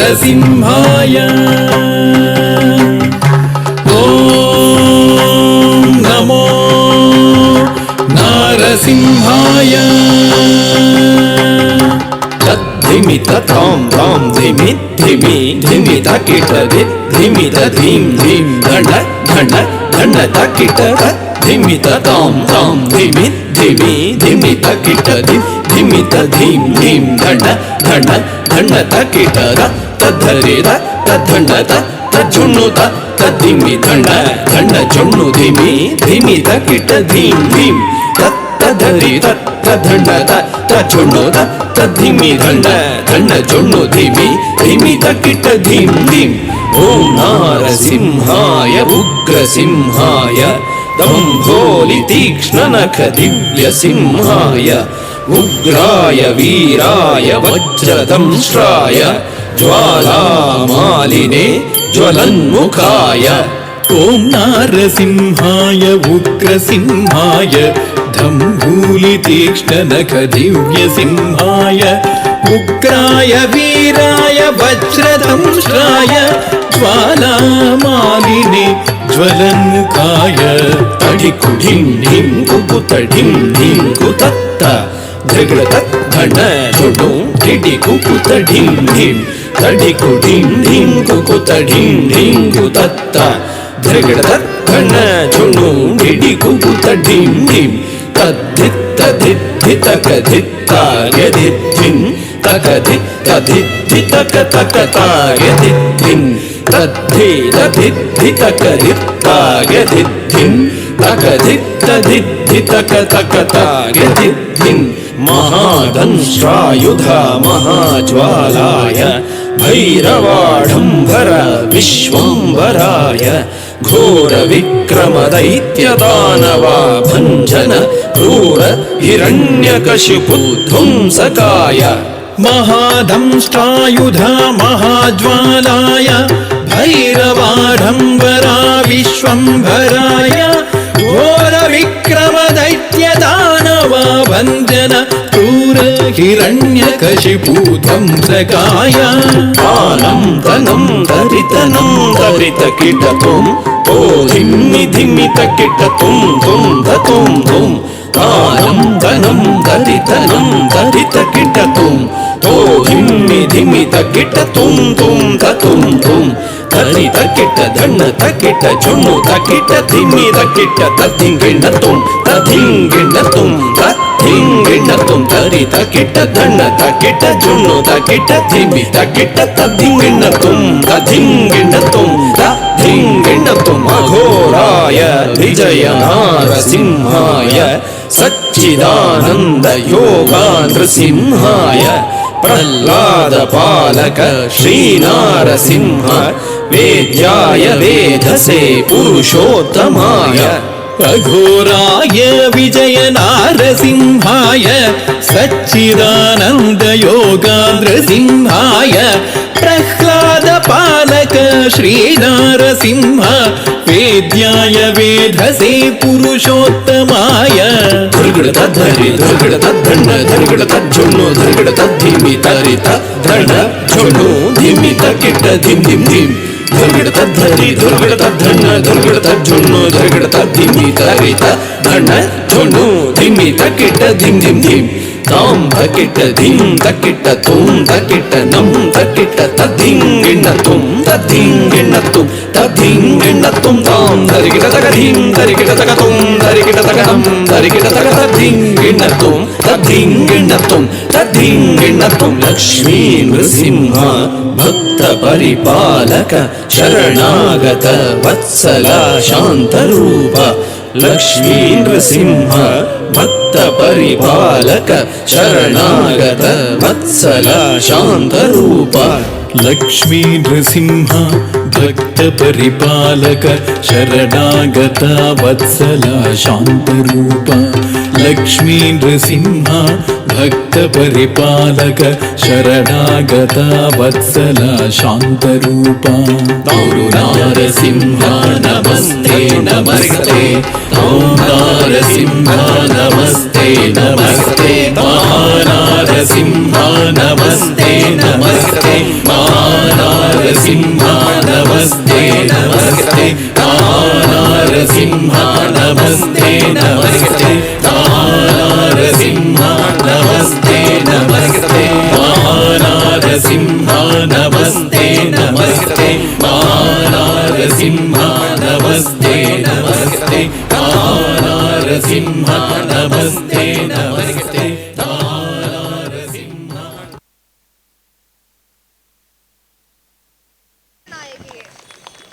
नारसिंहाय ॐ नमो नारसिंहाय धिमि तां तां धिमि धिमि धिमि तकिट धिमि धीं धीं धन धन धन तकिट धिमि तां तां धिमि धिमि धिमि तकिट धिमि धीं धीं धन धन धन तकिट तद्धरे तद्धन तज्जुनु तद्धिमि धन धन जुनु धिमि धिमि तकिट धीं धीं तद्धरे तद्धन तज्जुनु तद्धिमि धन धन जुनु धिमि धिमि तकिट धीं धीं ॐ नारसिंहाय उग्रसिंहाय दम्भोलि तीक्ष्णनख दिव्यसिंहाय उग्राय वीराय वज्रदंष्ट्राय ज्वालामालिने ज्वलन्मुखाय ॐ नारसिंहाय उग्रसिंहाय दम्भोलि तीक्ष्णनख दिव्यसिंहाय उग्राय वीराय वज्रदंष्ट्राय ज्वालामालिने ज्वलन्मुखाय तडिकुढिं ढिं कुकुतडिं ढिं कुतत्त धृगृतत् धन जुडु ढिडिकुकुतडिं ढिं तडिकुढिं ढिं कुकुतडिं ढिं कुतत्त धृगृतत् धन जुडु ढिडिकुकुतडिं ढिं तद्धित्तधित्तकधित्तार्यधित्थिं तकधित्तधित्तितकतकतार्यधित्थिं तद्धितधित्तितकधित्तार्यधित्थिं तकधित्तधित्तितकतकतार्यधित्थिं महादंष्ट्रायुधा महाज्वालाय भैरवाढम्बर विश्वम्भराय घोरविक्रमदैत्यदानवा भञ्जन क्रूर हिरण्यकशिपुध्वंसकाय महादंष्ट्रायुधा महाज्वालाय भैरवाढम्बरा विश्वम्भराय घोरविक्रमदैत्यदानवा भञ्जन क्रूर हिरण्यकशिपुध्वंसकाय आनं तनं दरितकिटतुं तो धिम्मि धिम्मि तकिटतुं तुं धतुं तुं आनं तनं दरितकिटतुं तो धिम्मि धिम्मि तकिटतुं तुं धतुं तुं तकिट धन तकिट जुनु तकिट धिम्मि तकिट तद्धिङ्गिणतुं तद्धिङ्गिणतुं धिङ्गिणतुं तकिट धन तकिट जुनु तकिट धिम्मि तकिट तद्धिङ्गिणतुं तद्धिङ्गिणतुं तद्धिङ्गिणतुं अघोराय विजय नारसिंहाय सच्चिदानन्द योगा नृसिंहाय प्रह्लाद पालक श्रीनारसिंह वेद्याय वेधसे पुरुषोत्तमाय अघोराय विजय नारसिंहाय सच्चिदानन्द योगान्द्रसिंहाय प्रह्लाद पालक श्रीनारसिंह वेद्याय वेधसे पुरुषोत्तमाय धृगृतद्धरि धृगृतद्धण्ड धृगृतज्जुनु धृगृतद्धिमि तरित धण्ड जुनु धिमि तकिट धिं धिं धिं धृगृतद्धरि धृगृतद्धण्ड धृगृतज्जुनु धृगृतद्धिमि तरित धण्ड जुनु धिमि तकिट धिं धिं धिं तां तकिट धीं तकिट तुं तकिट नं तकिट तद्धिङ्गिणतुं तद्धिङ्गिणतुं तद्धिङ्गिणतुं तां धरिकिटतकधीं धरिकिटतकतुं धरिकिटतकनं धरिकिटतकतद्धिङ्गिणतुं तद्धिङ्गिणतुं तद्धिङ्गिणतुं लक्ष्मी नृसिंह भक्तपरिपालक शरणागत वत्सल शान्तरूप लक्ष्मी नृसिंह भक्त परिपालक शरणागत वत्सल शान्तरूप लक्ष्मी नृसिंह भक्त परिपालक शरणागत वत्सल शान्तरूप लक्ष्मी नृसिंह भक्त परिपालक शरणागत वत्सल शान्तरूप गौरु नारसिंह नमस्ते नमस्ते ॐ नारसिंह नमस्ते नमस्ते महानारसिंह नमस्ते नमस्ते महानारसिंह ನರಸಿಂಹ ನಮಸ್ತೆ ನಮಸ್ತೆ ನರಸಿಂಹ ನಮಸ್ತೆ ನಮಸ್ತೆ